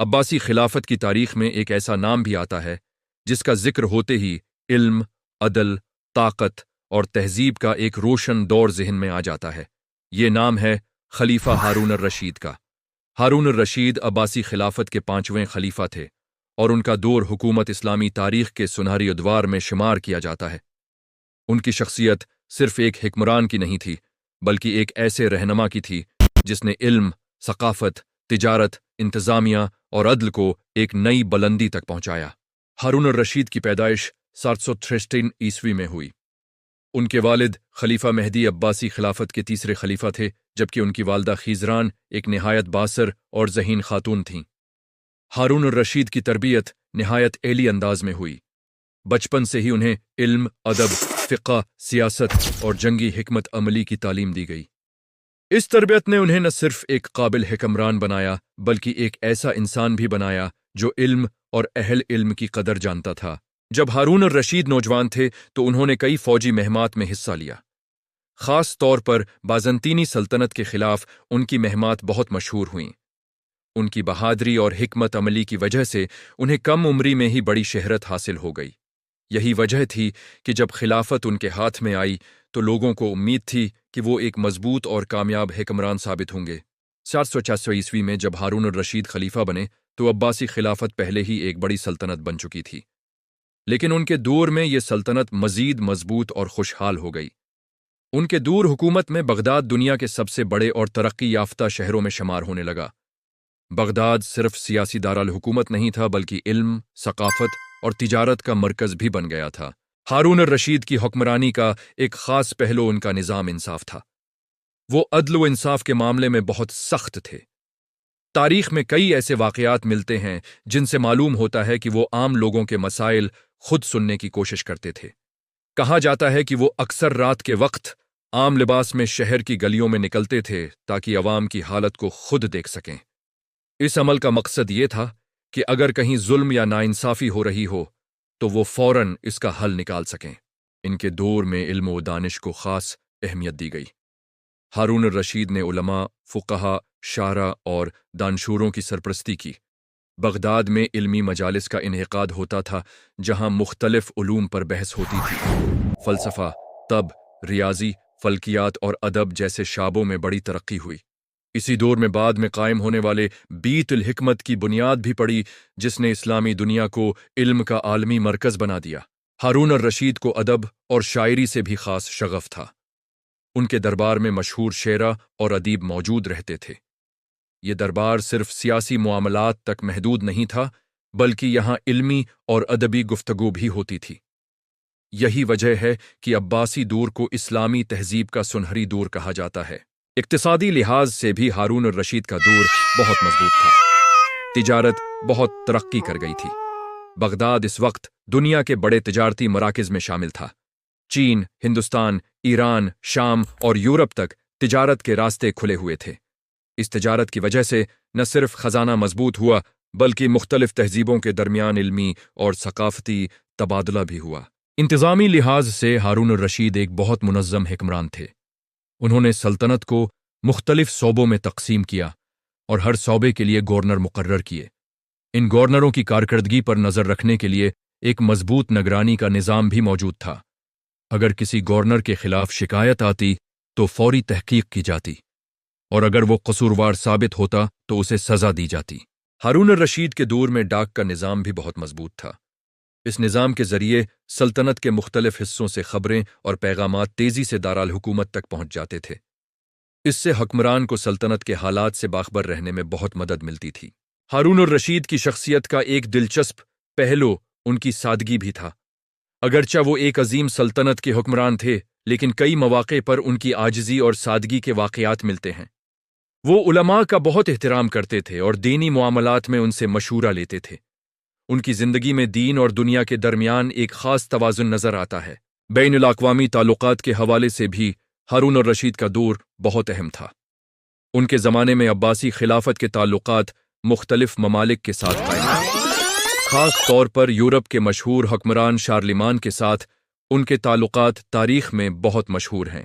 عباسی خلافت کی تاریخ میں ایک ایسا نام بھی آتا ہے جس کا ذکر ہوتے ہی علم، عدل، طاقت اور تہذیب کا ایک روشن دور ذہن میں آ جاتا ہے۔ یہ نام ہے خلیفہ ہارون الرشید کا۔ ہارون الرشید عباسی خلافت کے 5ویں خلیفہ تھے اور ان کا دور حکومت اسلامی تاریخ کے سنہری ادوار میں شمار کیا جاتا ہے۔ ان کی شخصیت صرف ایک حکمران کی نہیں تھی، بلکہ ایک ایسے رہنما کی تھی جس نے علم، ثقافت، تجارت، انتظامیہ اور عدل کو ایک نئی بلندی تک پہنچایا۔ ہارون الرشید کی پیدائش 763 عیسوی میں ہوئی۔ ان کے والد خلیفہ مہدی عباسی خلافت کے تیسرے خلیفہ تھے، جبکہ ان کی والدہ خیزران ایک نہایت باصر اور ذہین خاتون تھیں۔ ہارون الرشید کی تربیت نہایت اعلی انداز میں ہوئی۔ بچپن سے ہی انہیں علم، ادب، فقہ، سیاست اور جنگی حکمت عملی کی تعلیم دی گئی۔ اس تربیت نے انہیں نہ صرف ایک قابل حکمران بنایا بلکہ ایک ایسا انسان بھی بنایا جو علم اور اہل علم کی قدر جانتا تھا۔ جب ہارون الرشید نوجوان تھے تو انہوں نے کئی فوجی مہمات میں حصہ لیا۔ خاص طور پر بازنطینی سلطنت کے خلاف ان کی مہمات بہت مشہور ہوئیں۔ ان کی بہادری اور حکمت عملی کی وجہ سے انہیں کم عمری میں ہی بڑی شہرت حاصل ہو گئی۔ یہی وجہ تھی کہ جب خلافت ان کے ہاتھ میں آئی تو لوگوں کو امید تھی کہ وہ ایک مضبوط اور کامیاب حکمران ثابت ہوں گے۔ 766 عیسوی میں جب ہارون الرشید خلیفہ بنے تو عباسی خلافت پہلے ہی ایک بڑی سلطنت بن چکی تھی، لیکن ان کے دور میں یہ سلطنت مزید مضبوط اور خوشحال ہو گئی۔ ان کے دور حکومت میں بغداد دنیا کے سب سے بڑے اور ترقی یافتہ شہروں میں شمار ہونے لگا۔ بغداد صرف سیاسی دارالحکومت نہیں تھا بلکہ علم، ثقافت اور تجارت کا مرکز بھی بن گیا تھا۔ ہارون الرشید کی حکمرانی کا ایک خاص پہلو ان کا نظام انصاف تھا۔ وہ عدل و انصاف کے معاملے میں بہت سخت تھے۔ تاریخ میں کئی ایسے واقعات ملتے ہیں جن سے معلوم ہوتا ہے کہ وہ عام لوگوں کے مسائل خود سننے کی کوشش کرتے تھے۔ کہا جاتا ہے کہ وہ اکثر رات کے وقت عام لباس میں شہر کی گلیوں میں نکلتے تھے تاکہ عوام کی حالت کو خود دیکھ سکیں۔ اس عمل کا مقصد یہ تھا کہ اگر کہیں ظلم یا ناانصافی ہو رہی ہو تو وہ فوراً اس کا حل نکال سکیں۔ ان کے دور میں علم و دانش کو خاص اہمیت دی گئی۔ ہارون الرشید نے علماء، فقہا، شاعراء اور دانشوروں کی سرپرستی کی۔ بغداد میں علمی مجالس کا انعقاد ہوتا تھا جہاں مختلف علوم پر بحث ہوتی تھی۔ فلسفہ، طب، ریاضی، فلکیات اور ادب جیسے شعبوں میں بڑی ترقی ہوئی۔ اسی دور میں بعد میں قائم ہونے والے بیت الحکمت کی بنیاد بھی پڑی جس نے اسلامی دنیا کو علم کا عالمی مرکز بنا دیا۔ ہارون الرشید کو ادب اور شاعری سے بھی خاص شغف تھا۔ ان کے دربار میں مشہور شعراء اور ادیب موجود رہتے تھے۔ یہ دربار صرف سیاسی معاملات تک محدود نہیں تھا بلکہ یہاں علمی اور ادبی گفتگو بھی ہوتی تھی۔ یہی وجہ ہے کہ عباسی دور کو اسلامی تہذیب کا سنہری دور کہا جاتا ہے۔ اقتصادی لحاظ سے بھی ہارون الرشید کا دور بہت مضبوط تھا۔ تجارت بہت ترقی کر گئی تھی۔ بغداد اس وقت دنیا کے بڑے تجارتی مراکز میں شامل تھا۔ چین، ہندوستان، ایران، شام اور یورپ تک تجارت کے راستے کھلے ہوئے تھے۔ اس تجارت کی وجہ سے نہ صرف خزانہ مضبوط ہوا بلکہ مختلف تہذیبوں کے درمیان علمی اور ثقافتی تبادلہ بھی ہوا۔ انتظامی لحاظ سے ہارون الرشید ایک بہت منظم حکمران تھے۔ انہوں نے سلطنت کو مختلف صوبوں میں تقسیم کیا اور ہر صوبے کے لیے گورنر مقرر کیے۔ ان گورنروں کی کارکردگی پر نظر رکھنے کے لیے ایک مضبوط نگرانی کا نظام بھی موجود تھا۔ اگر کسی گورنر کے خلاف شکایت آتی تو فوری تحقیق کی جاتی اور اگر وہ قصوروار ثابت ہوتا تو اسے سزا دی جاتی۔ ہارون الرشید کے دور میں ڈاک کا نظام بھی بہت مضبوط تھا۔ اس نظام کے ذریعے سلطنت کے مختلف حصوں سے خبریں اور پیغامات تیزی سے دارالحکومت تک پہنچ جاتے تھے۔ اس سے حکمران کو سلطنت کے حالات سے باخبر رہنے میں بہت مدد ملتی تھی۔ ہارون الرشید کی شخصیت کا ایک دلچسپ پہلو ان کی سادگی بھی تھا۔ اگرچہ وہ ایک عظیم سلطنت کے حکمران تھے لیکن کئی مواقع پر ان کی عاجزی اور سادگی کے واقعات ملتے ہیں۔ وہ علماء کا بہت احترام کرتے تھے اور دینی معاملات میں ان سے مشورہ لیتے تھے۔ ان کی زندگی میں دین اور دنیا کے درمیان ایک خاص توازن نظر آتا ہے۔ بین الاقوامی تعلقات کے حوالے سے بھی ہارون الرشید کا دور بہت اہم تھا۔ ان کے زمانے میں عباسی خلافت کے تعلقات مختلف ممالک کے ساتھ قائم تھے۔ خاص طور پر یورپ کے مشہور حکمران شارلمان کے ساتھ ان کے تعلقات تاریخ میں بہت مشہور ہیں۔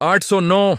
809